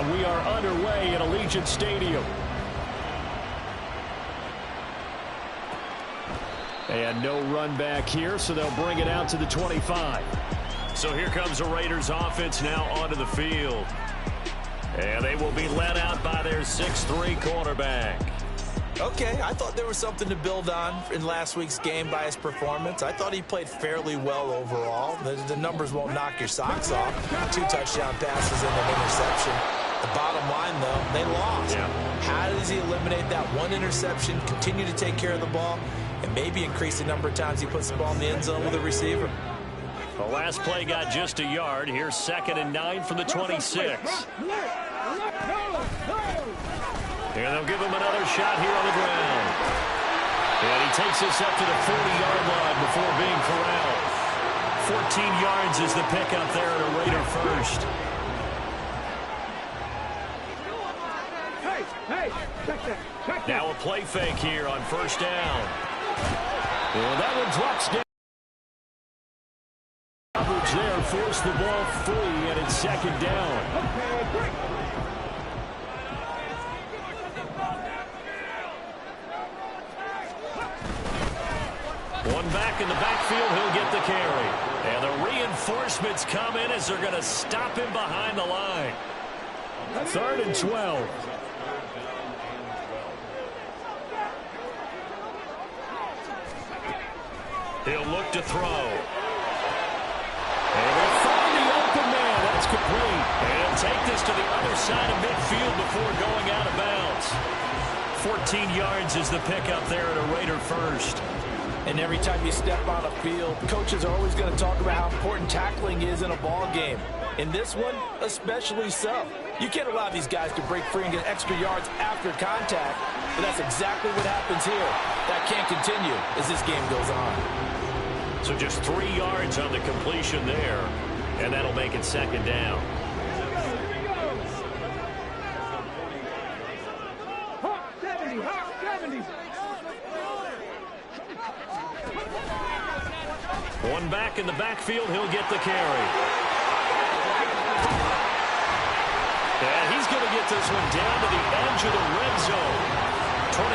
And we are underway at Allegiant Stadium. And no run back here, so they'll bring it out to the 25. So here comes the Raiders offense now onto the field. And they will be led out by their 6'3" quarterback. Okay, I thought there was something to build on in last week's game by his performance. I thought he played fairly well overall. The numbers won't knock your socks off. 2 touchdown passes and an interception. The bottom line, though, they lost. Yeah. How does he eliminate that one interception, continue to take care of the ball, and maybe increase the number of times he puts the ball in the end zone with a receiver? The last play got just a yard. Here's 2nd and 9 from the 26. And they'll give him another shot here on the ground. And he takes this up to the 40-yard line before being corralled. 14 yards is the pickup there at a Raider first. Now a play fake here on first down. And that one drops down. Coverage there, force the ball free, and it's 2nd down. One back in the backfield, he'll get the carry. And the reinforcements come in as they're going to stop him behind the line. 3rd and 12. He'll look to throw. And they'll find the open man. That's complete. And take this to the other side of midfield before going out of bounds. 14 yards is the pickup there at a Raider first. And every time you step on a field, coaches are always going to talk about how important tackling is in a ball game. In this one, especially so. You can't allow these guys to break free and get extra yards after contact, but that's exactly what happens here. That can't continue as this game goes on. So just 3 yards on the completion there, and that'll make it 2nd down. One back in the backfield, he'll get the carry. And he's going to get this one down to the edge of the red zone. 25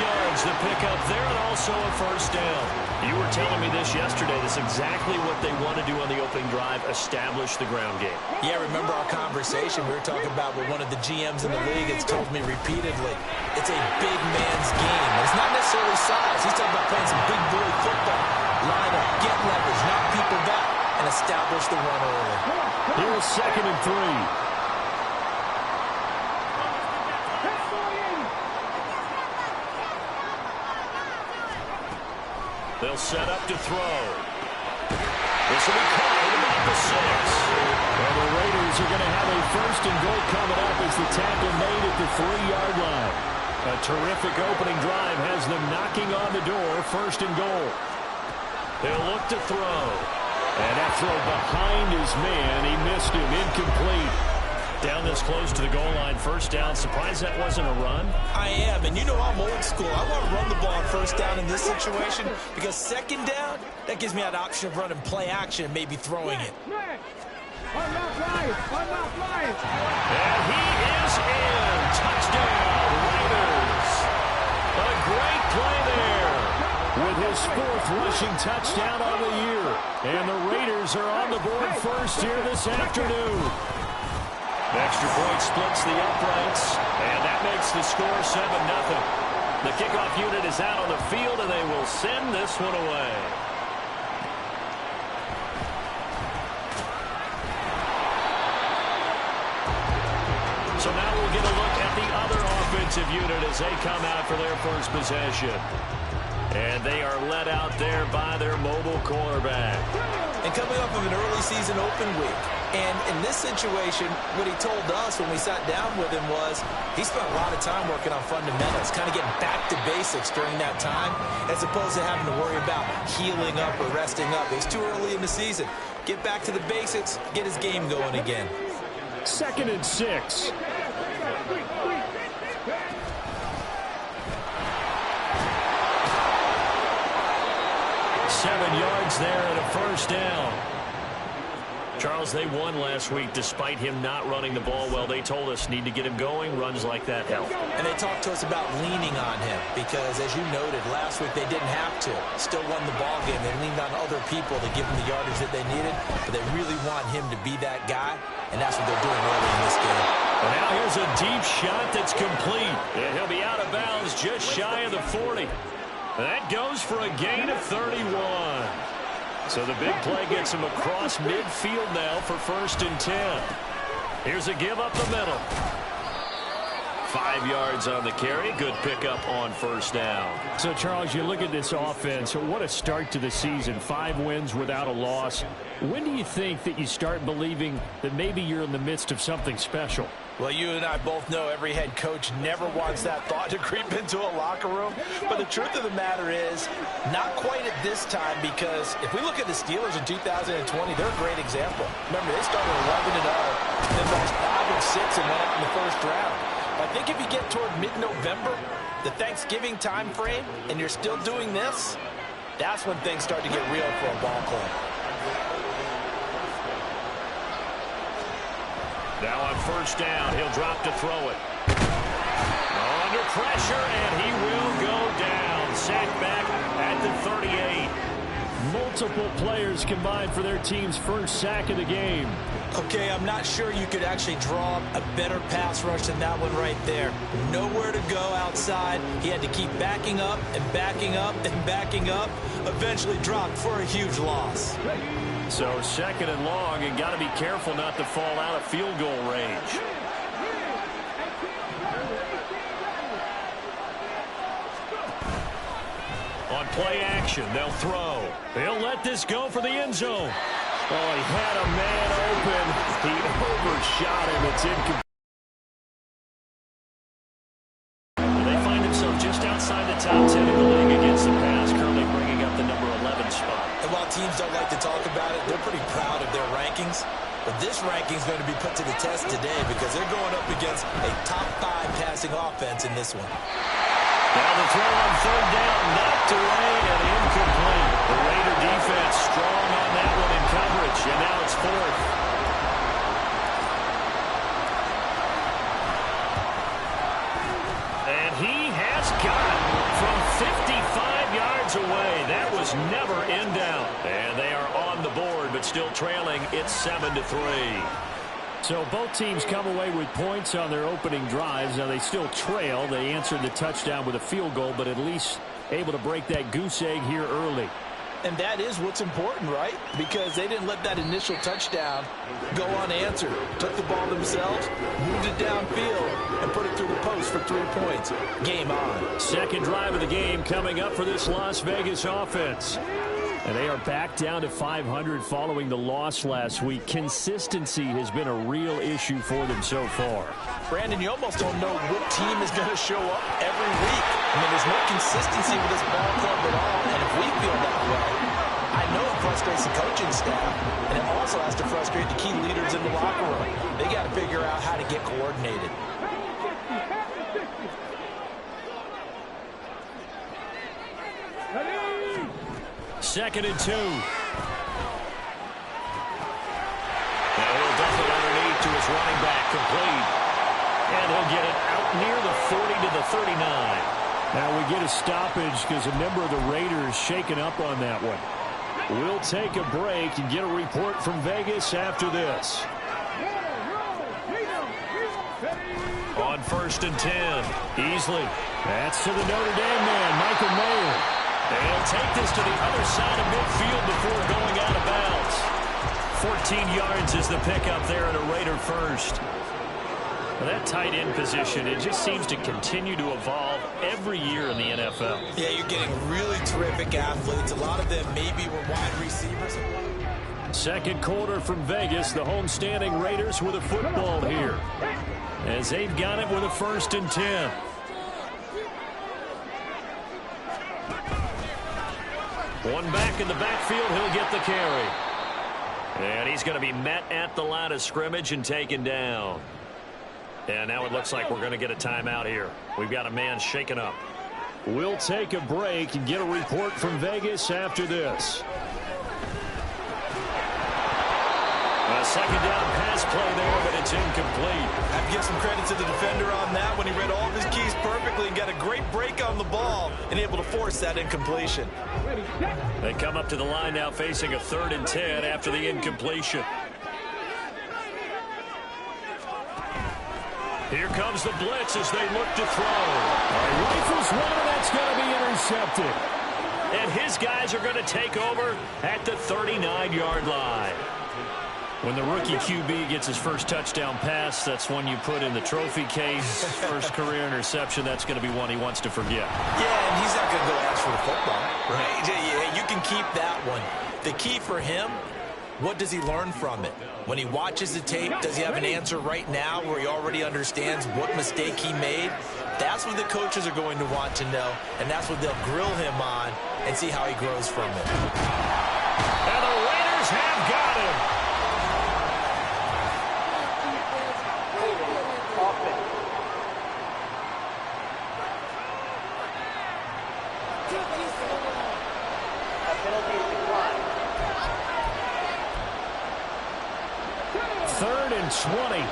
yards to pick up there, and also a first down. You were telling me this yesterday. That's exactly what they want to do on the opening drive, establish the ground game. Yeah, remember our conversation we were talking about with one of the GMs in the league has told me repeatedly, it's a big man's game. It's not necessarily size. He's talking about playing some big boy football. Line up, get leverage, knock people back, and establish the run early. Here's 2nd and 3. They'll set up to throw. This will be caught at about the 6. And the Raiders are going to have a 1st and goal coming up as the tackle made at the 3-yard line. A terrific opening drive has them knocking on the door. 1st and goal. They'll look to throw. And that throw behind his man. He missed him. Incomplete. Down this close to the goal line. 1st down. Surprised that wasn't a run? I am. And you know I'm old school. I want to run the ball on 1st down in this situation because 2nd down, that gives me that option of running play action and maybe throwing it. And he is in. Touchdown, Raiders. A great play there with his 4th rushing touchdown on the year. And the Raiders are on the board first here this afternoon. The extra point splits the uprights, and that makes the score 7-0. The kickoff unit is out on the field, and they will send this one away. So now we'll get a look at the other offensive unit as they come out for their first possession. And they are led out there by their mobile quarterback. And coming off of an early season open week. And in this situation, what he told us when we sat down with him was he spent a lot of time working on fundamentals, kind of getting back to basics during that time, as opposed to having to worry about healing up or resting up. It was too early in the season. Get back to the basics, get his game going again. 2nd and 6. Seven yards there and a 1st down. Charles, they won last week despite him not running the ball well. They told us need to get him going. Runs like that help. And they talked to us about leaning on him because, as you noted, last week they didn't have to. Still won the ball game. They leaned on other people to give them the yardage that they needed, but they really want him to be that guy, and that's what they're doing early in this game. And now here's a deep shot that's complete. And he'll be out of bounds just shy of the 40. That goes for a gain of 31. So the big play gets him across midfield now for 1st and 10. Here's a give up the middle. 5 yards on the carry. Good pickup on 1st down. So, Charles, you look at this offense. What a start to the season. 5 wins without a loss. When do you think that you start believing that maybe you're in the midst of something special? Well, you and I both know every head coach never wants that thought to creep into a locker room. But the truth of the matter is, not quite at this time, because if we look at the Steelers in 2020, they're a great example. Remember, they started 11-0, then lost 5 and 6 and went up in the 1st round. I think if you get toward mid-November, the Thanksgiving time frame, and you're still doing this, that's when things start to get real for a ball club. Now on 1st down, he'll drop to throw it. Under pressure, and he will go down. Sacked back at the 38. Multiple players combined for their team's 1st sack of the game. Okay, I'm not sure you could actually draw up a better pass rush than that one right there. Nowhere to go outside. He had to keep backing up and backing up and backing up. Eventually dropped for a huge loss. So 2nd and long, and got to be careful not to fall out of field goal range. On play action, they'll throw. They'll let this go for the end zone. Oh, he had a man open. He overshot him. It's incomplete. They find themselves just outside the top 10 in the league against the pass, currently bringing up the number 11 spot. And while teams don't like to talk about it, they're pretty proud of their rankings. But this ranking is going to be put to the test today because they're going up against a top 5 passing offense in this one. Now the throw on 3rd down, knocked away and incomplete. The Raider defense strong on that one in coverage, and now it's 4th. And he has got it from 55 yards away. That was never in doubt. And they are on the board, but still trailing. It's 7-3. So both teams come away with points on their opening drives. Now they still trail. They answered the touchdown with a field goal, but at least able to break that goose egg here early. And that is what's important, right? Because they didn't let that initial touchdown go unanswered. Took the ball themselves, moved it downfield, and put it through the post for 3 points. Game on. 2nd drive of the game coming up for this Las Vegas offense. And they are back down to 500 following the loss last week. Consistency has been a real issue for them so far. Brandon, you almost don't know what team is going to show up every week. I mean, there's no consistency with this ball club at all, and if we feel that way, I know it frustrates the coaching staff, and it also has to frustrate the key leaders in the locker room. They got to figure out how to get coordinated. Second and 2. Now he'll dump it underneath to his running back, complete. And he'll get it out near the 40 to the 39. Now we get a stoppage because a member of the Raiders shaken up on that one. We'll take a break and get a report from Vegas after this. On 1st and 10. Easily. That's to the Notre Dame man, Michael Mayer. They'll take this to the other side of midfield before going out of bounds. 14 yards is the pickup there at a Raider first. Well, that tight end position, it just seems to continue to evolve every year in the NFL. Yeah, you're getting really terrific athletes. A lot of them maybe were wide receivers. Second quarter from Vegas, the homestanding Raiders with a football here, as they've got it with a 1st and 10. One back in the backfield, he'll get the carry. And he's going to be met at the line of scrimmage and taken down. And now it looks like we're going to get a timeout here. We've got a man shaken up. We'll take a break and get a report from Vegas after this. A second down pass play there, but it's incomplete. I have to give some credit to the defender on that when he read all of his keys perfectly and got a great break on the ball and able to force that incompletion. They come up to the line now facing a 3rd and 10 after the incompletion. Here comes the blitz as they look to throw. Rifles one, and that's going to be intercepted. And his guys are going to take over at the 39-yard line. When the rookie QB gets his first touchdown pass, that's one you put in the trophy case. First career interception, that's going to be one he wants to forget. Yeah, and he's not going to go ask for the football. Right? Yeah, you can keep that one. The key for him, what does he learn from it? When he watches the tape, does he have an answer right now where he already understands what mistake he made? That's what the coaches are going to want to know, and that's what they'll grill him on and see how he grows from it. And the Raiders have got him. Third and 20.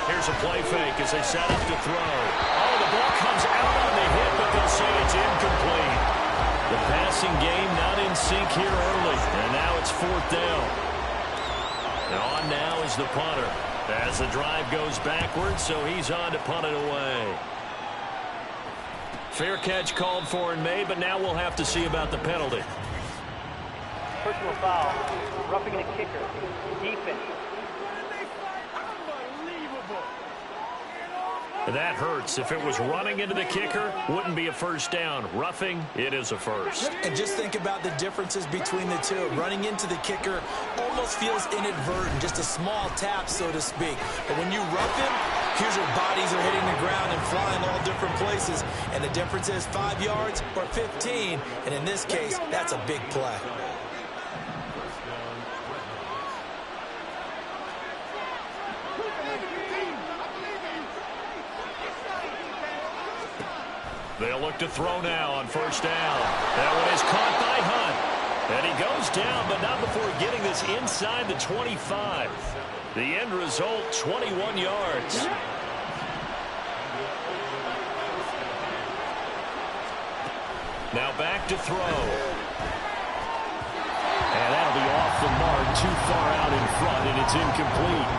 Here's a play fake as they set up to throw. Oh, the ball comes out on the hit, but they'll say it's incomplete. The passing game not in sync here early, and now it's 4th down. On now is the punter as the drive goes backwards, so he's on to punt it away. Fair catch called for and made, but now we'll have to see about the penalty. Personal foul, roughing the kicker, defense. That hurts. If it was running into the kicker, wouldn't be a first down. Roughing, it is a first. And just think about the differences between the two. Running into the kicker almost feels inadvertent, just a small tap, so to speak. But when you rough him, here's your bodies are hitting the ground and flying all different places. And the difference is 5 yards or 15. And in this case, that's a big play. They'll look to throw now on first down. That one is caught by Hunt. And he goes down, but not before getting this inside the 25. The end result, 21 yards. Now back to throw. And that'll be off the mark, too far out in front, and it's incomplete.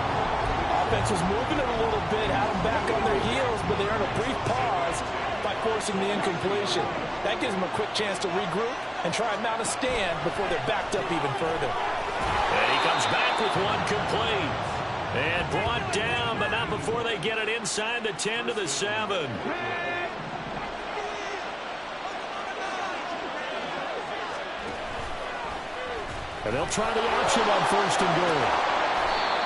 Offense was moving it a little bit, had them back on their heels, but they earned a brief pause by forcing the incompletion. That gives them a quick chance to regroup and try and mount a stand before they're backed up even further. And he comes back with one complete. And brought down, but not before they get it inside the 10 to the 7. And they'll try the option on first and goal.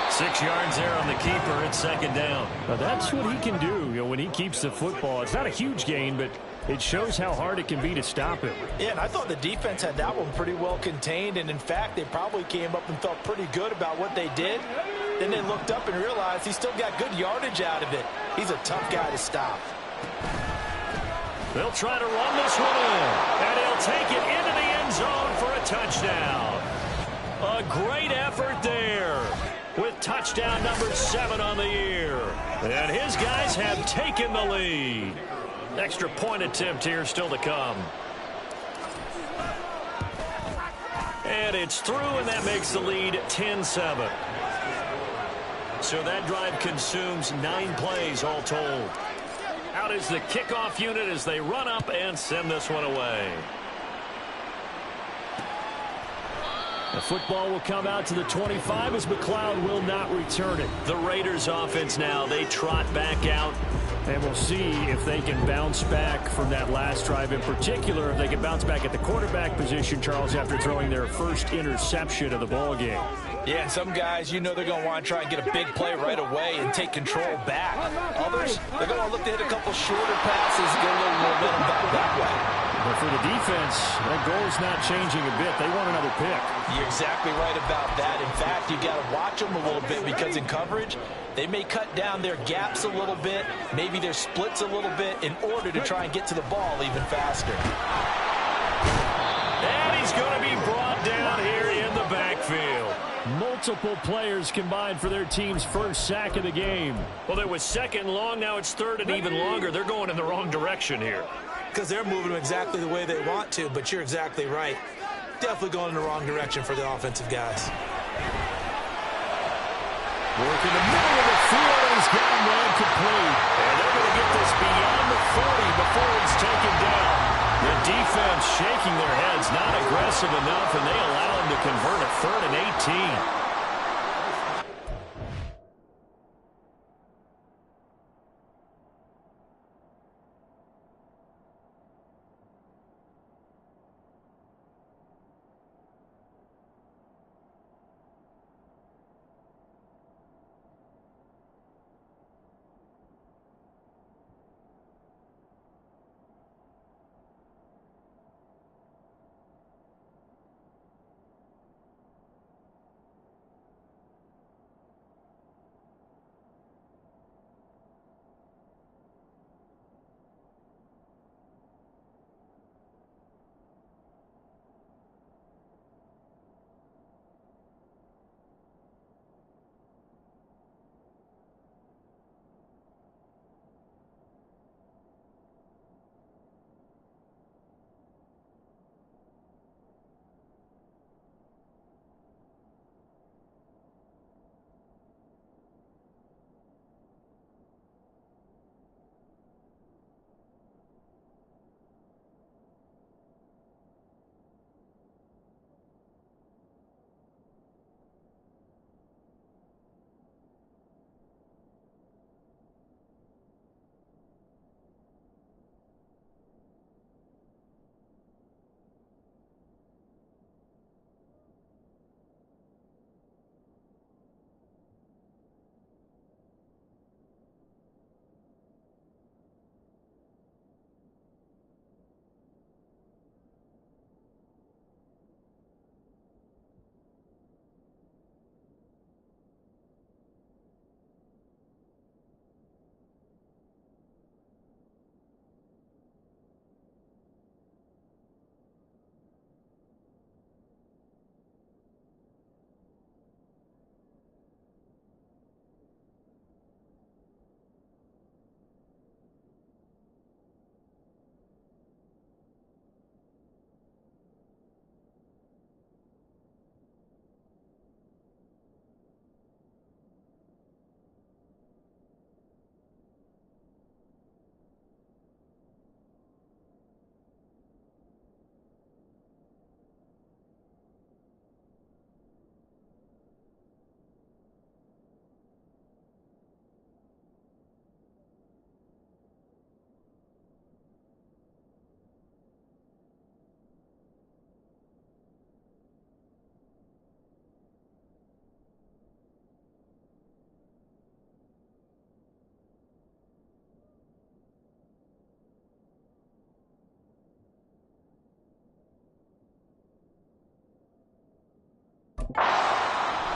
6 yards there on the keeper. It's second down. Now that's what he can do, when he keeps the football. It's not a huge gain, but it shows how hard it can be to stop him. Yeah, and I thought the defense had that one pretty well contained, and in fact, they probably came up and felt pretty good about what they did. Then they looked up and realized he still got good yardage out of it. He's a tough guy to stop. They'll try to run this one in, and he'll take it into the end zone for a touchdown. A great effort there with touchdown number 7 on the year. And his guys have taken the lead. Extra point attempt here still to come. And it's through, and that makes the lead 10-7. So that drive consumes 9 plays all told. Out is the kickoff unit as they run up and send this one away. The football will come out to the 25 as McLeod will not return it. The Raiders offense now, they trot back out. And we'll see if they can bounce back from that last drive in particular, if they can bounce back at the quarterback position, Charles, after throwing their first interception of the ball game. Yeah, and some guys, they're going to want to try and get a big play right away and take control back. Others, they're going to look to hit a couple shorter passes, get a little momentum back that way. But for the defense, that goal is not changing a bit. They want another pick. You're exactly right about that. In fact, you got to watch them a little bit because in coverage, they may cut down their gaps a little bit, maybe their splits a little bit in order to try and get to the ball even faster. And he's going to be brought down here in the backfield. Multiple players combined for their team's first sack of the game. Well, it was second and long. Now it's third and even longer. They're going in the wrong direction here. Because they're moving them exactly the way they want to, but you're exactly right. Definitely going in the wrong direction for the offensive guys. Working the middle of the field, and he's got him ran complete. And they're going to get this beyond the 40 before it's taken down. The defense shaking their heads, not aggressive enough, and they allow him to convert a 3rd and 18.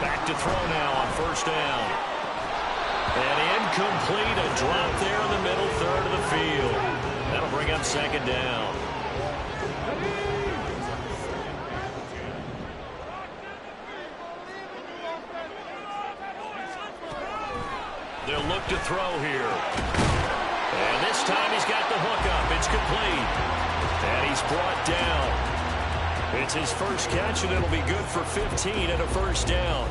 Back to throw now on first down. And incomplete, a drop there in the middle third of the field. That'll bring up second down. They'll look to throw here. And this time he's got the hook up. It's complete. And he's brought down. It's his first catch, and it'll be good for 15 and a first down.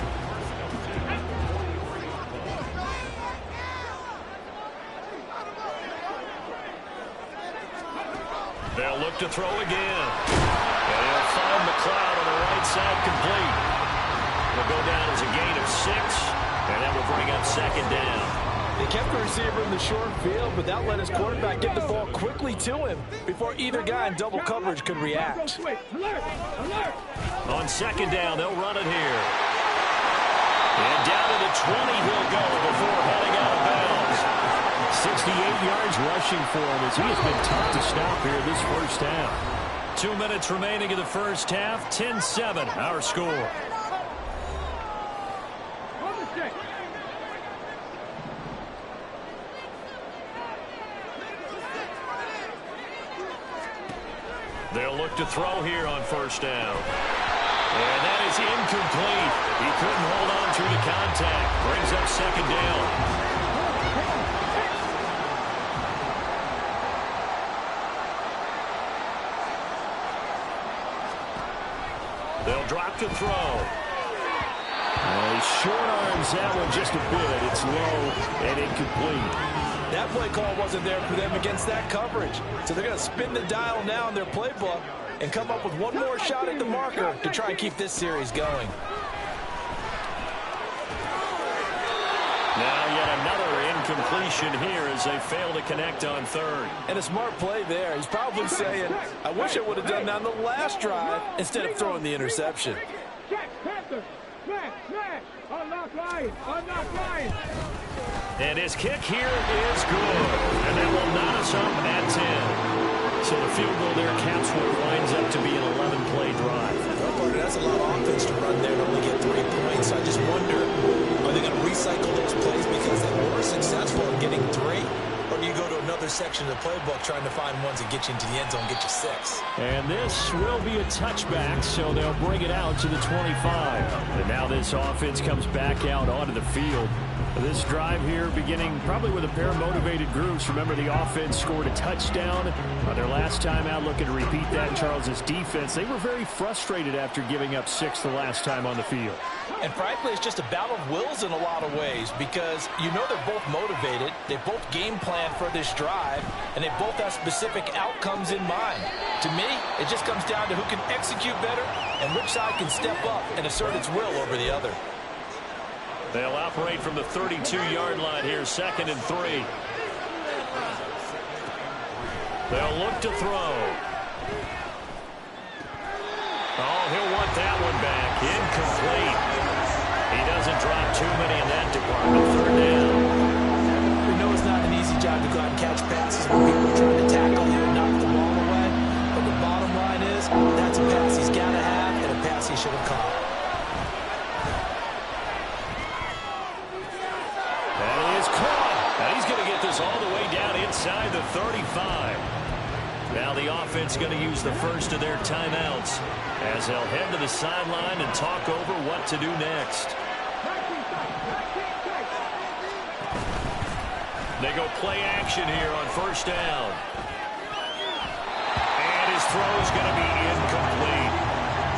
They'll look to throw again. And he'll find McLeod on the right side complete. It'll go down as a gain of 6, and that will bring up second down. They kept the receiver in the short field, but that let his quarterback get the ball quickly to him before either guy in double coverage could react. On second down, they'll run it here. And down to the 20 he'll go before heading out of bounds. 68 yards rushing for him as he has been tough to stop here this first half. 2 minutes remaining in the first half, 10-7 our score. They'll look to throw here on first down. And that is incomplete. He couldn't hold on through the contact. Brings up second down. They'll drop to throw. He short arms that one just a bit. It's low and incomplete. That play call wasn't there for them against that coverage. So they're going to spin the dial now in their playbook and come up with one more shot at the marker to try and keep this series going. Now yet another incompletion here as they fail to connect on third. And a smart play there. He's probably saying, I wish I would have done that on the last drive instead of throwing the interception. And his kick here is good. And that will knot us up at 10. So the field goal there caps what winds up to be an 11-play drive. Well, partner, that's a lot of offense to run there and only get 3 points. I just wonder, are they going to recycle those plays because they were successful in getting 3? Or do you go to another section of the playbook trying to find ones that get you into the end zone and get you 6? And this will be a touchback, so they'll bring it out to the 25. And now this offense comes back out onto the field. This drive here beginning probably with a pair of motivated groups. Remember, the offense scored a touchdown on their last time out, looking to repeat that in Charles's defense. They were very frustrated after giving up 6 the last time on the field. And frankly, it's just a battle of wills in a lot of ways because you know they're both motivated, they both game plan for this drive, and they both have specific outcomes in mind. To me, it just comes down to who can execute better and which side can step up and assert its will over the other. They'll operate from the 32-yard line here, 2nd and 3. They'll look to throw. Oh, he'll want that one back. Incomplete. He doesn't drop too many in that department. 3rd down. We know it's not an easy job to go out and catch passes when people are trying to tackle you and knock the ball away. But the bottom line is, that's a pass he's got to have and a pass he should have caught. All the way down inside the 35. Now the offense going to use the first of their timeouts as they'll head to the sideline and talk over what to do next. They go play action here on 1st down. And his throw is going to be incomplete.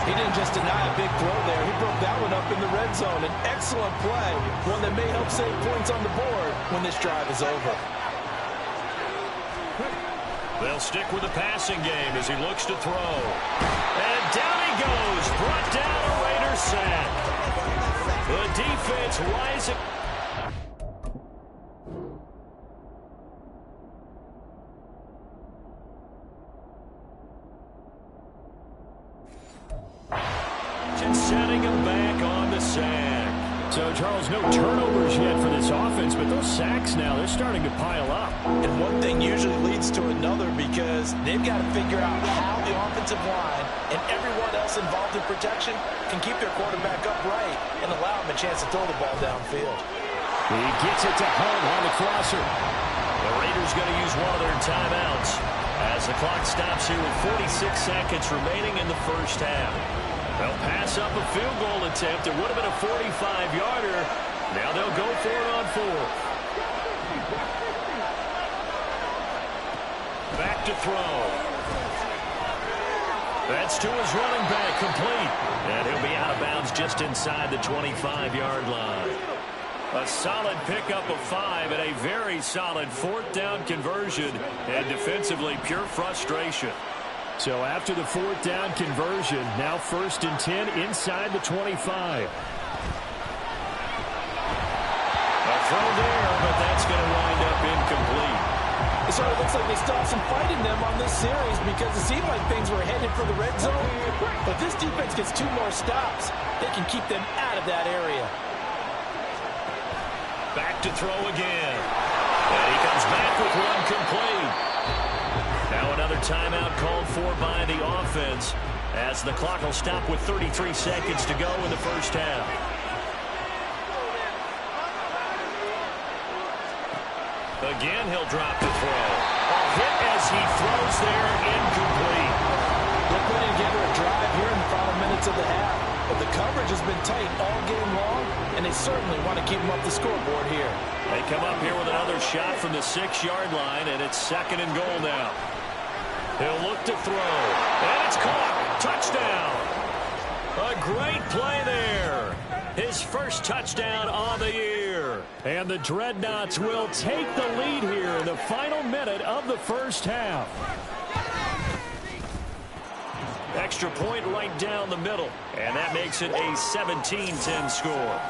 He didn't just deny a big throw there. He broke that one up in the red zone. An excellent play, one that may help save points on the board when this drive is over. They'll stick with the passing game as he looks to throw. And down he goes. Brought down a Raider sack. The defense rising. Setting him back on the sack. So, Charles, no turnovers yet for this offense, but those sacks now, they're starting to pile up. And one thing usually leads to another because they've got to figure out how the offensive line and everyone else involved in protection can keep their quarterback upright and allow him a chance to throw the ball downfield. He gets it to home on the crosser. The Raiders going to use one of their timeouts as the clock stops here with 46 seconds remaining in the first half. They'll pass up a field goal attempt. It would have been a 45-yarder. Now they'll go for it on 4th. Back to throw. That's to his running back, complete. And he'll be out of bounds just inside the 25-yard line. A solid pickup of 5 and a very solid 4th down conversion. And defensively, pure frustration. So after the 4th down conversion, now 1st and 10 inside the 25. A throw there, but that's going to wind up incomplete. It sort of looks like they still have some fight in them on this series because it seemed like things were headed for the red zone. But this defense gets 2 more stops. They can keep them out of that area. Back to throw again. And he comes back with one complete. Now another timeout called for by the offense as the clock will stop with 33 seconds to go in the first half. Again, he'll drop the throw. A hit as he throws there, incomplete. They're putting together a drive here in the final minutes of the half. But the coverage has been tight all game long, and they certainly want to keep him up the scoreboard here. They come up here with another shot from the 6-yard line, and it's 2nd and goal now. He'll look to throw, and it's caught. Touchdown. A great play there. His first touchdown on the year. And the Dreadnoughts will take the lead here in the final minute of the first half. Extra point right down the middle, and that makes it a 17-10 score.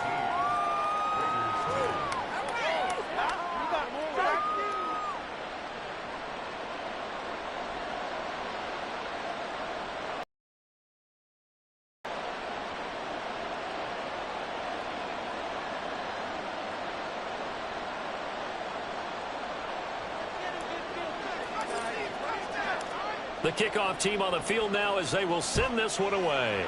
The kickoff team on the field now as they will send this one away.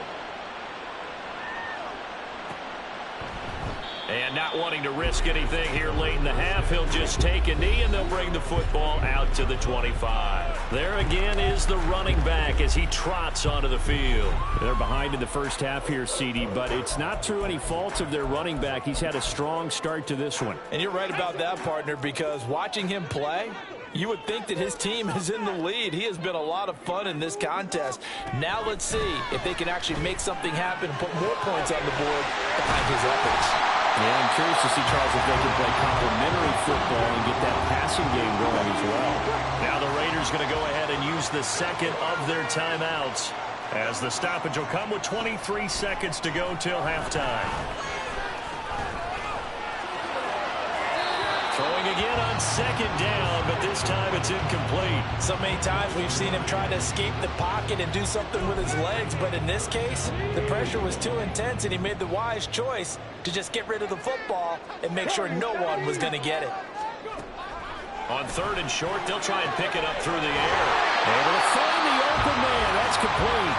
And not wanting to risk anything here late in the half, he'll just take a knee, and they'll bring the football out to the 25. There again is the running back as he trots onto the field. They're behind in the first half here, CD, but it's not through any faults of their running back. He's had a strong start to this one. And you're right about that, partner, because watching him play, you would think that his team is in the lead. He has been a lot of fun in this contest. Now let's see if they can actually make something happen and put more points on the board behind his efforts. Yeah, I'm curious to see, Charles, if they can play complementary football and get that passing game going as well. Now the Raiders going to go ahead and use the second of their timeouts as the stoppage will come with 23 seconds to go till halftime. Throwing again on 2nd down, but this time it's incomplete. So many times we've seen him try to escape the pocket and do something with his legs, but in this case, the pressure was too intense, and he made the wise choice to just get rid of the football and make sure no one was going to get it. On 3rd and short, they'll try and pick it up through the air. Able to find the open man. That's complete.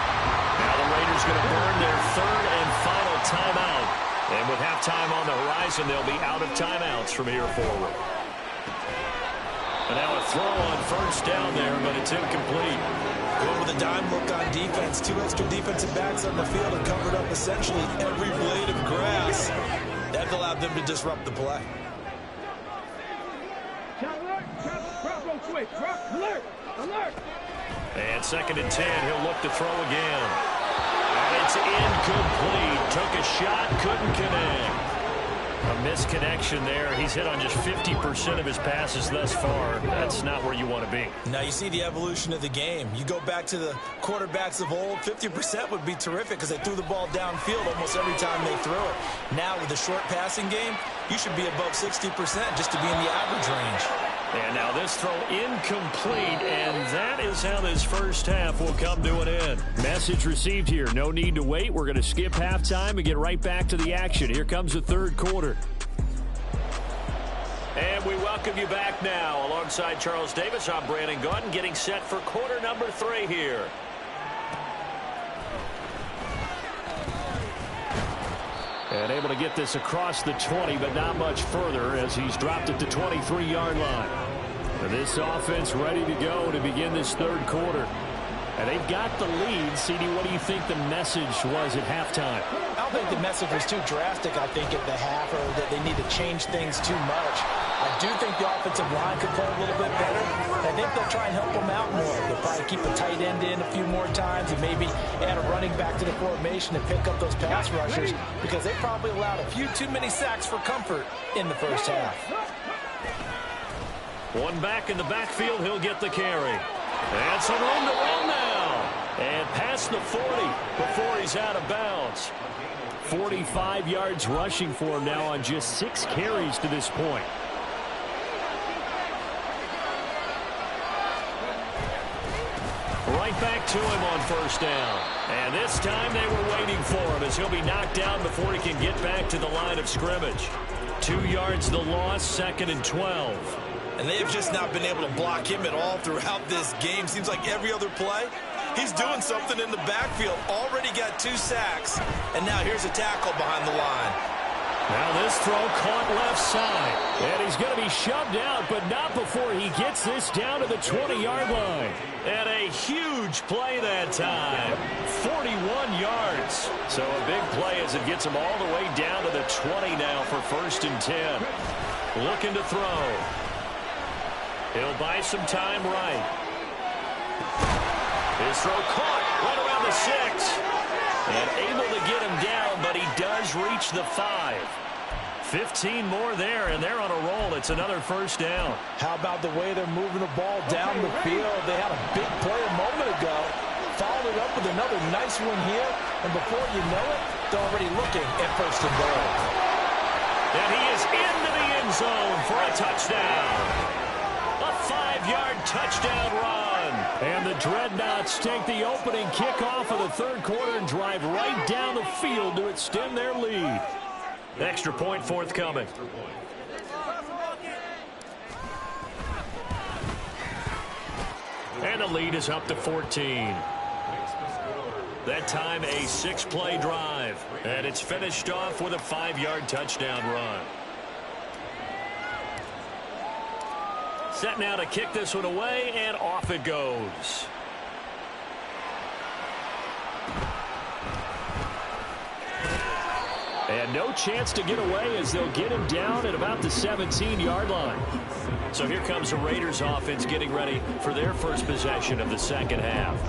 Now the Raiders going to burn their 3rd and final timeout. And with halftime on the horizon, they'll be out of timeouts from here forward. And now a throw on 1st down there, but it's incomplete. Going with a dime look on defense. 2 extra defensive backs on the field and covered up essentially every blade of grass. That allowed them to disrupt the play. And 2nd and 10, he'll look to throw again. And it's incomplete. Took a shot, couldn't connect. A misconnection there. He's hit on just 50% of his passes thus far. That's not where you want to be. Now you see the evolution of the game. You go back to the quarterbacks of old, 50% would be terrific because they threw the ball downfield almost every time they threw it. Now with the short passing game, you should be above 60% just to be in the average range. And now this throw incomplete, and that is how this first half will come to an end. Message received here. No need to wait. We're going to skip halftime and get right back to the action. Here comes the 3rd quarter. And we welcome you back now. Alongside Charles Davis, I'm Brandon Gaudin, getting set for quarter number 3 here. And able to get this across the 20, but not much further as he's dropped it to 23-yard line. And this offense ready to go to begin this 3rd quarter. And they've got the lead. CD, what do you think the message was at halftime? I don't think the message was too drastic, I think, at the half, or that they need to change things too much. I do think the offensive line could play a little bit better. I think they'll try and help them out more. They'll probably keep a tight end in a few more times and maybe add a running back to the formation and pick up those pass rushers because they probably allowed a few too many sacks for comfort in the first half. One back in the backfield, he'll get the carry. And some room to run now. And past the 40 before he's out of bounds. 45 yards rushing for him now on just 6 carries to this point. Right back to him on 1st down. And this time they were waiting for him as he'll be knocked down before he can get back to the line of scrimmage. 2 yards the loss, 2nd and 12. And they have just not been able to block him at all throughout this game. Seems like every other play, he's doing something in the backfield. Already got 2 sacks. And now here's a tackle behind the line. Now this throw caught left side. And he's going to be shoved out, but not before he gets this down to the 20-yard line. And a huge play that time. 41 yards. So a big play as it gets him all the way down to the 20 now for 1st and 10. Looking to throw. He'll buy some time right. His throw caught right around the 6. And able to get him down, but he does reach the 5. 15 more there, and they're on a roll. It's another 1st down. How about the way they're moving the ball down the field? They had a big play a moment ago. Followed it up with another nice one here. And before you know it, they're already looking at 1st and goal. And he is into the end zone for a touchdown. A 5-yard touchdown run. And the Dreadnoughts take the opening kickoff of the 3rd quarter and drive right down the field to extend their lead. Extra point forthcoming. And the lead is up to 14. That time a 6-play drive. And it's finished off with a 5-yard touchdown run. Set now to kick this one away, and off it goes. And no chance to get away as they'll get him down at about the 17-yard line. So here comes the Raiders offense getting ready for their first possession of the 2nd half.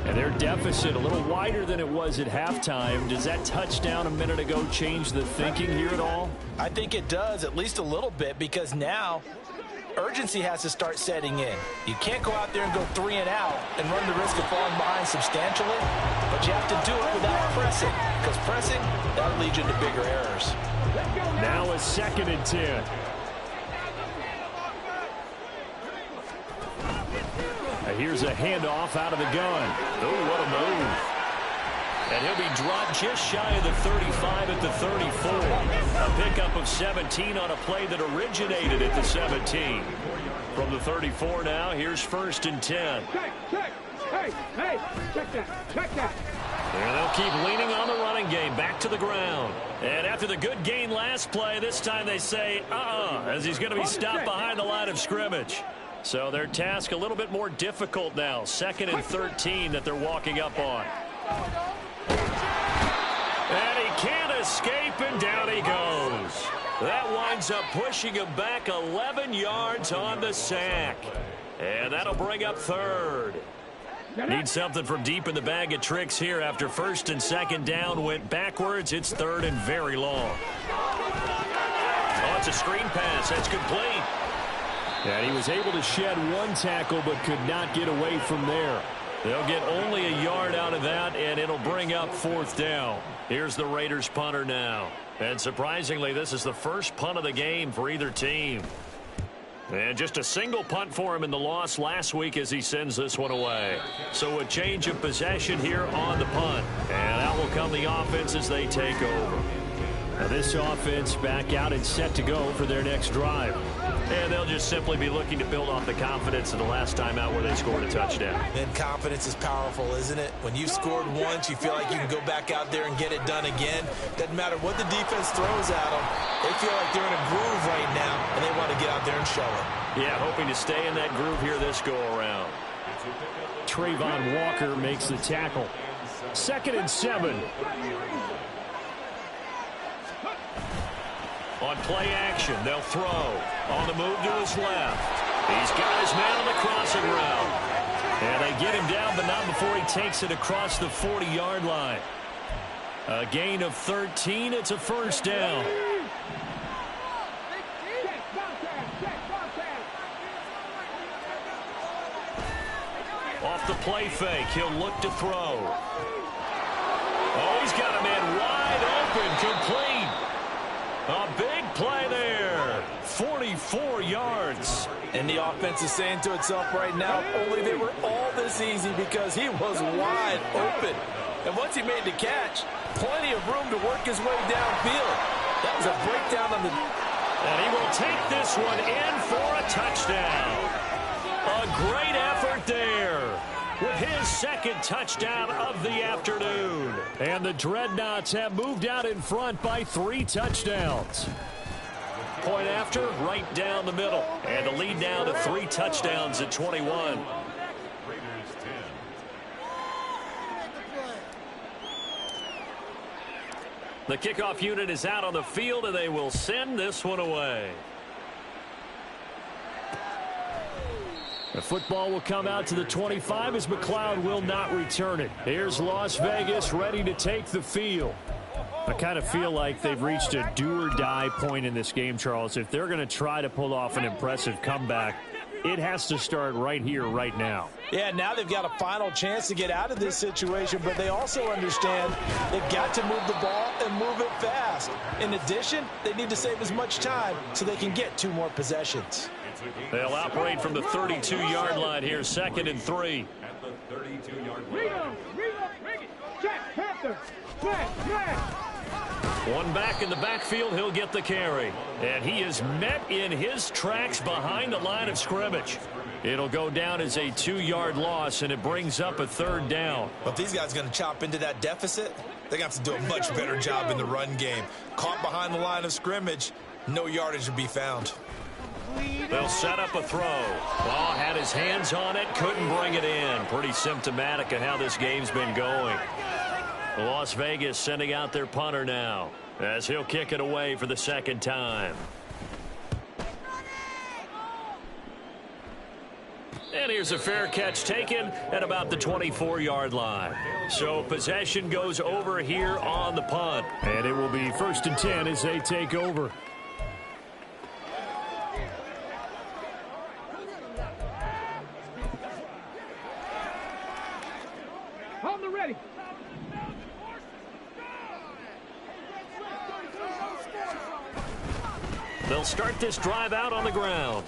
And their deficit a little wider than it was at halftime. Does that touchdown a minute ago change the thinking here at all? I think it does, at least a little bit, because now urgency has to start setting in. You can't go out there and go 3 and out and run the risk of falling behind substantially, but you have to do it without pressing, because pressing, that'll lead you to bigger errors. Now a 2nd and 10. Here's a handoff out of the gun. Oh, what a move. And he'll be dropped just shy of the 35 at the 34. A pickup of 17 on a play that originated at the 17. From the 34 now, here's 1st and 10. Hey, check that. And they'll keep leaning on the running game. Back to the ground. And after the good gain last play, this time they say, as he's going to be stopped behind the line of scrimmage. So their task a little bit more difficult now. 2nd and 13 that they're walking up on. And he can't escape, and down he goes. That winds up pushing him back 11 yards on the sack. And that'll bring up 3rd. Need something from deep in the bag of tricks here after 1st and 2nd down went backwards. It's 3rd and very long. Oh, it's a screen pass. That's complete. And he was able to shed one tackle but could not get away from there. They'll get only a yard out of that, and it'll bring up 4th down. Here's the Raiders punter now. And surprisingly, this is the first punt of the game for either team. And just a single punt for him in the loss last week as he sends this one away. So a change of possession here on the punt. And out will come the offense as they take over. Now this offense back out and set to go for their next drive. And they'll just simply be looking to build off the confidence of the last time out where they scored a touchdown. And confidence is powerful, isn't it? When you've scored once, you feel like you can go back out there and get it done again. Doesn't matter what the defense throws at them. They feel like they're in a groove right now, and they want to get out there and show it. Yeah, hoping to stay in that groove here this go-around. Trayvon Walker makes the tackle. 2nd and 7. On play action, they'll throw. On the move to his left. He's got his man on the crossing route. And they get him down, but not before he takes it across the 40-yard line. A gain of 13. It's a 1st down. Off the play fake, he'll look to throw. Oh, he's got a man wide open, complete. A big play there. 44 yards. And the offense is saying to itself right now, only they were all this easy because he was wide open. And once he made the catch, plenty of room to work his way downfield. That was a breakdown on the... And he will take this one in for a touchdown. A great effort there. with his second touchdown of the afternoon. And the Dreadnoughts have moved out in front by 3 touchdowns. Point after, right down the middle. And the lead now to 3 touchdowns at 21. The kickoff unit is out on the field, and they will send this one away. The football will come out to the 25 as McLeod will not return it. Here's Las Vegas ready to take the field. I kind of feel like they've reached a do-or-die point in this game, Charles. If they're going to try to pull off an impressive comeback, it has to start right here, right now. Yeah, now they've got a final chance to get out of this situation, but they also understand they've got to move the ball and move it fast. In addition, they need to save as much time so they can get 2 more possessions. They'll operate from the 32-yard line here, 2nd and 3. At the 32-yard line. Check, Panther. Smash. One back in the backfield, he'll get the carry. And he is met in his tracks behind the line of scrimmage. It'll go down as a 2-yard loss, and it brings up a 3rd down. But these guys are going to chop into that deficit. They're going to have to do a much better job in the run game. Caught behind the line of scrimmage, no yardage to be found. They'll set up a throw. Ball had his hands on it, couldn't bring it in. Pretty symptomatic of how this game's been going. Las Vegas sending out their punter now as he'll kick it away for the 2nd time. And here's a fair catch taken at about the 24-yard line. So possession goes over here on the punt. And it will be 1st and 10 as they take over. On the ready. They'll start this drive out on the ground.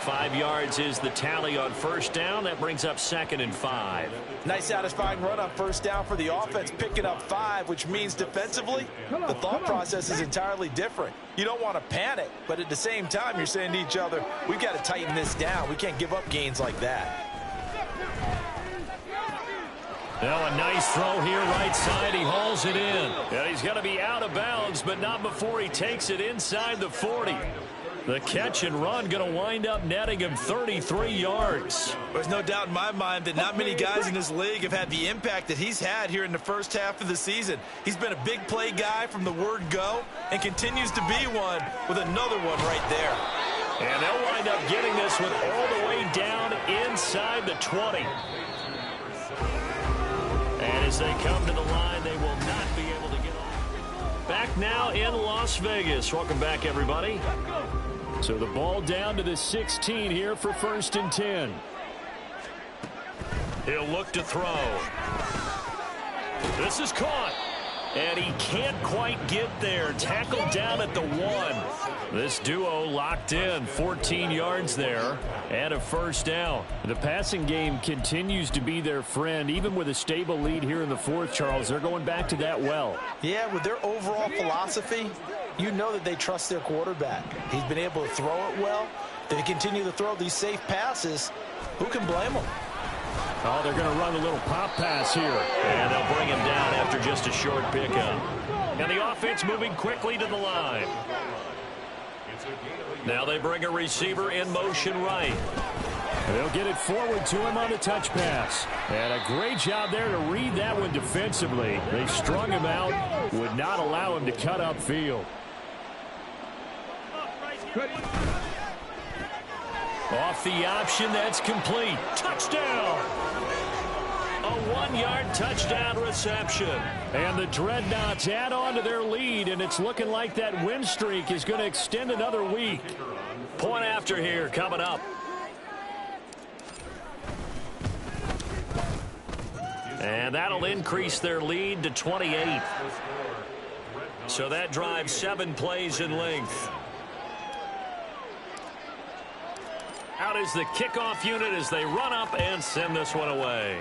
5 yards is the tally on 1st down. That brings up 2nd and 5. Nice satisfying run on 1st down for the offense, picking up 5, which means defensively, the thought process is entirely different. You don't want to panic, but at the same time, you're saying to each other, we've got to tighten this down. We can't give up gains like that. Now a nice throw here right side. He hauls it in. And he's going to be out of bounds, but not before he takes it inside the 40. The catch and run going to wind up netting him 33 yards. There's no doubt in my mind that not many guys in this league have had the impact that he's had here in the 1st half of the season. He's been a big play guy from the word go and continues to be one with another one right there. And they'll wind up getting this one all the way down inside the 20. And as they come to the line, they will not be able to get off. Back now in Las Vegas. Welcome back, everybody. So the ball down to the 16 here for 1st and 10. He'll look to throw. This is caught. And he can't quite get there. Tackled down at the 1. This duo locked in. 14 yards there and a 1st down. The passing game continues to be their friend. Even with a stable lead here in the 4th, Charles, they're going back to that well. Yeah, with their overall philosophy, you know that they trust their quarterback. He's been able to throw it well. They continue to throw these safe passes. Who can blame them? Oh, they're going to run a little pop pass here. And they'll bring him down after just a short pickup. And the offense moving quickly to the line. Now they bring a receiver in motion right. And they'll get it forward to him on the touch pass. And a great job there to read that one defensively. They strung him out, would not allow him to cut upfield. Off the option, that's complete. Touchdown! A 1-yard touchdown reception. And the Dreadnoughts add on to their lead, and it's looking like that win streak is going to extend another week. Point after here coming up. And that'll increase their lead to 28. So that drives 7 plays in length. Out is the kickoff unit as they run up and send this one away.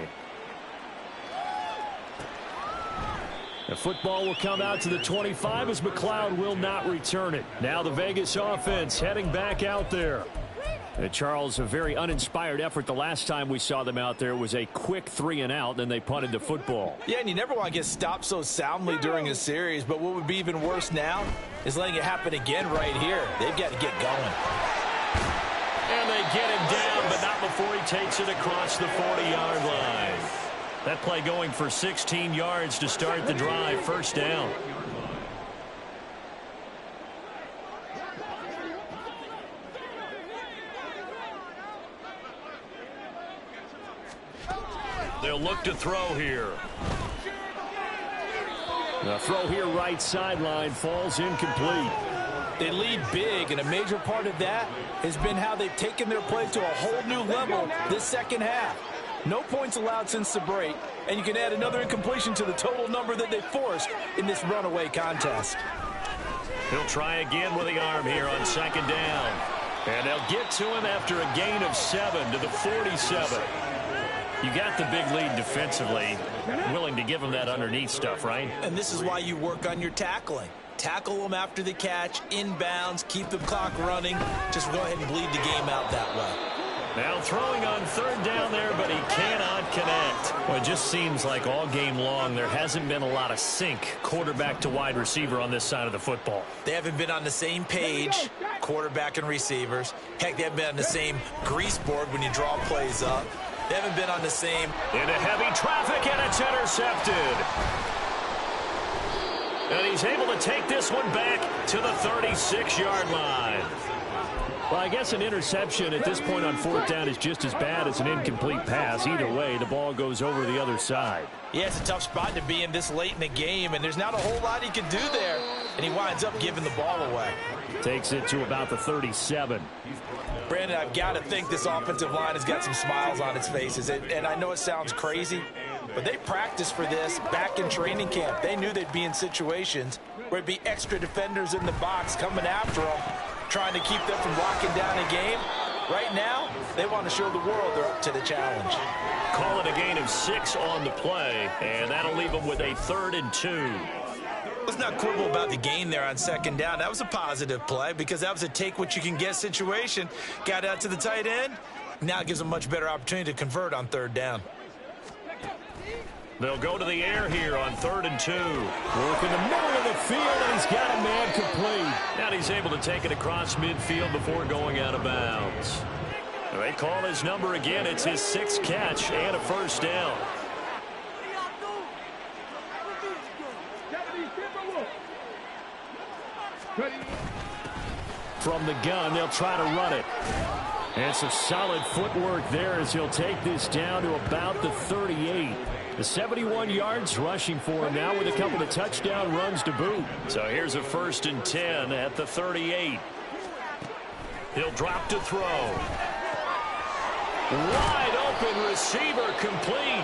The football will come out to the 25 as McLeod will not return it. Now the Vegas offense heading back out there. Charles, a very uninspired effort the last time we saw them out there. It was a quick 3-and-out, then they punted the football. Yeah, and you never want to get stopped so soundly during a series, but what would be even worse now is letting it happen again right here. They've got to get going. And they get him down, but not before he takes it across the 40-yard line. That play going for 16 yards to start the drive, first down. They'll look to throw here. The throw here right sideline falls incomplete. They lead big, and a major part of that has been how they've taken their play to a whole new level this second half. No points allowed since the break, and you can add another incompletion to the total number that they forced in this runaway contest. He'll try again with the arm here on second down. And they'll get to him after a gain of 7 to the 47. You got the big lead defensively, willing to give him that underneath stuff, right? And this is why you work on your tackling. Tackle them after the catch, inbounds, keep the clock running. Just go ahead and bleed the game out that way. Now throwing on third down there, but he cannot connect. Well, it just seems like all game long there hasn't been a lot of sync quarterback to wide receiver on this side of the football. They haven't been on the same page, quarterback and receivers. Heck, they haven't been on the same grease board when you draw plays up. They haven't been on the same. Into heavy traffic, and it's intercepted. And he's able to take this one back to the 36-yard line. Well, I guess an interception at this point on fourth down is just as bad as an incomplete pass. Either way, the ball goes over the other side. Yeah, it's a tough spot to be in this late in the game, and there's not a whole lot he can do there. And he winds up giving the ball away. Takes it to about the 37. Brandon, I've got to think this offensive line has got some smiles on its faces. And I know it sounds crazy, but they practiced for this back in training camp. They knew they'd be in situations where it'd be extra defenders in the box coming after them, trying to keep them from locking down a game. Right now, they want to show the world they're up to the challenge. Call it a gain of 6 on the play, and that'll leave them with a 3rd and 2. Let's not quibble about the gain there on second down. That was a positive play because that was a take-what-you-can-get situation. Got out to the tight end. Now it gives them a much better opportunity to convert on third down. They'll go to the air here on 3rd and 2. Work in the middle of the field, and he's got a man complete. Now he's able to take it across midfield before going out of bounds. They call his number again. It's his 6th catch and a first down. From the gun, they'll try to run it. And some solid footwork there as he'll take this down to about the 38. The 71 yards rushing for him now with a couple of touchdown runs to boot. So here's a 1st and 10 at the 38. He'll drop to throw. Wide open receiver complete.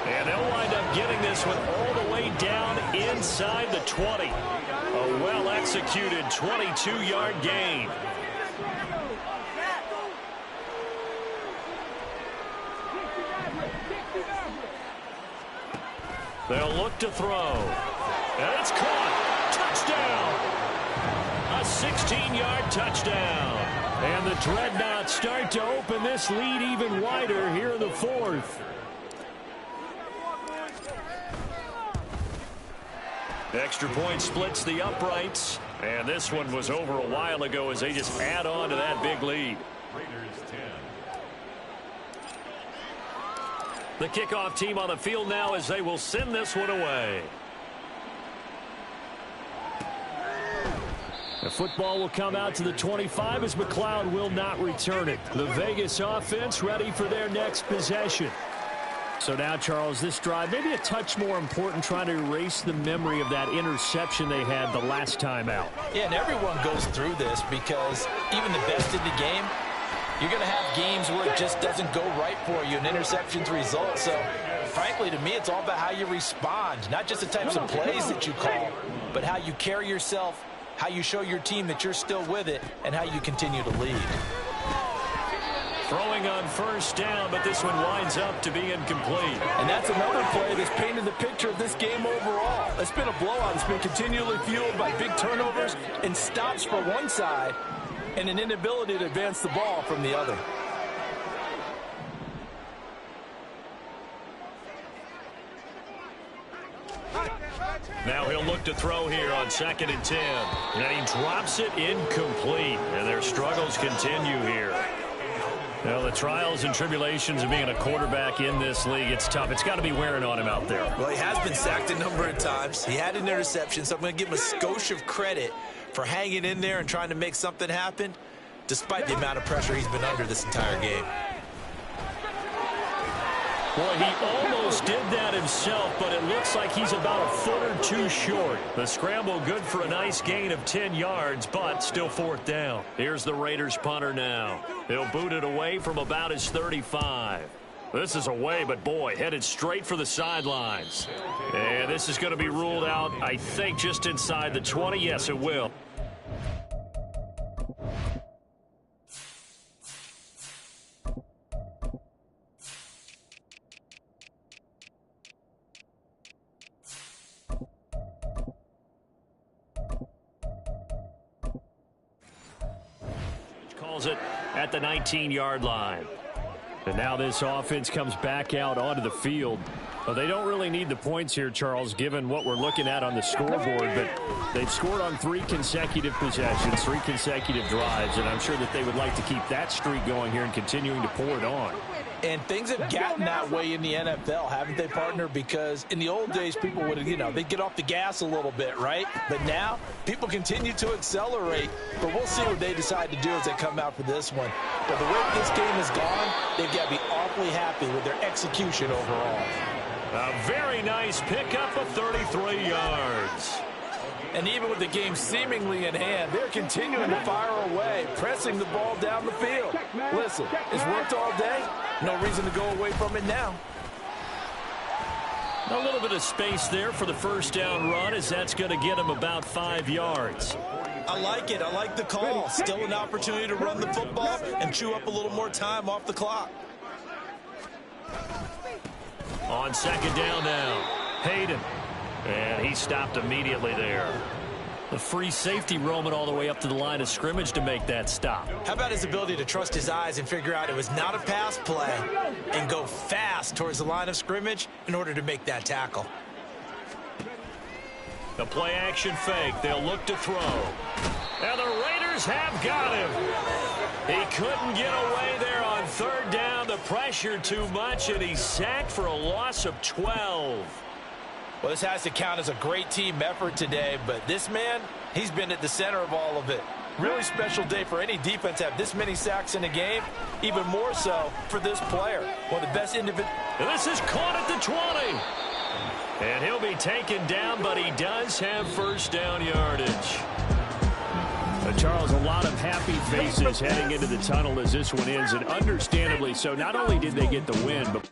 And they'll wind up getting this one all the way down inside the 20. A well-executed 22-yard gain. They'll look to throw. And it's caught. Touchdown. A 16-yard touchdown. And the Dreadnoughts start to open this lead even wider here in the 4th. Extra point splits the uprights. And this one was over a while ago as they just add on to that big lead. The kickoff team on the field now as they will send this one away. The football will come out to the 25 as McLeod will not return it. The Vegas offense ready for their next possession. So now, Charles, this drive maybe a touch more important, trying to erase the memory of that interception they had the last time out. Yeah, and everyone goes through this because even the best in the game, you're going to have games where it just doesn't go right for you, and interceptions result. So, frankly, to me, it's all about how you respond, not just the types of plays that you call, but how you carry yourself, how you show your team that you're still with it, and how you continue to lead. Throwing on first down, but this one winds up to be incomplete. And that's another play that's painted the picture of this game overall. It's been a blowout. It's been continually fueled by big turnovers and stops for one side. and an inability to advance the ball from the other. Now he'll look to throw here on 2nd and 10. And he drops it incomplete. And their struggles continue here. Well, the trials and tribulations of being a quarterback in this league, it's tough. It's got to be wearing on him out there. Well, he has been sacked a number of times. He had an interception, so I'm going to give him a skosh of credit for hanging in there and trying to make something happen, despite the amount of pressure he's been under this entire game. Boy, he almost did that himself, but it looks like he's about a foot or two short. The scramble good for a nice gain of 10 yards, but still 4th down. Here's the Raiders punter now. He'll boot it away from about his 35. This is away, but boy, headed straight for the sidelines. And this is going to be ruled out, I think, just inside the 20. Yes, it will. Calls it at the 19-yard line. And now this offense comes back out onto the field. Well, they don't really need the points here, Charles, given what we're looking at on the scoreboard, but they've scored on 3 consecutive possessions, 3 consecutive drives, and I'm sure that they would like to keep that streak going here and continuing to pour it on. And things have gotten that way in the NFL, haven't they, partner? Because in the old days, people would, they'd get off the gas a little bit, right? But now, people continue to accelerate. But we'll see what they decide to do as they come out for this one. But the way this game has gone, they've got to be awfully happy with their execution overall. A very nice pickup of 33 yards. And even with the game seemingly in hand, they're continuing to fire away, pressing the ball down the field. Listen, it's worked all day. No reason to go away from it now. A little bit of space there for the first down run, as that's going to get him about 5 yards. I like it. I like the call. Still an opportunity to run the football and chew up a little more time off the clock. On 2nd down now, Hayden. And he stopped immediately there. The free safety roaming all the way up to the line of scrimmage to make that stop. How about his ability to trust his eyes and figure out it was not a pass play and go fast towards the line of scrimmage in order to make that tackle. The play action fake. They'll look to throw. And the Raiders have got him. He couldn't get away there on 3rd down. The pressure too much, and he's sacked for a loss of 12. Well, this has to count as a great team effort today, but this man, he's been at the center of all of it. Really special day for any defense to have this many sacks in a game, even more so for this player. One of the best individuals. This is caught at the 20. And he'll be taken down, but he does have 1st down yardage. Charles, a lot of happy faces heading into the tunnel as this one ends, and understandably so. Not only did they get the win, but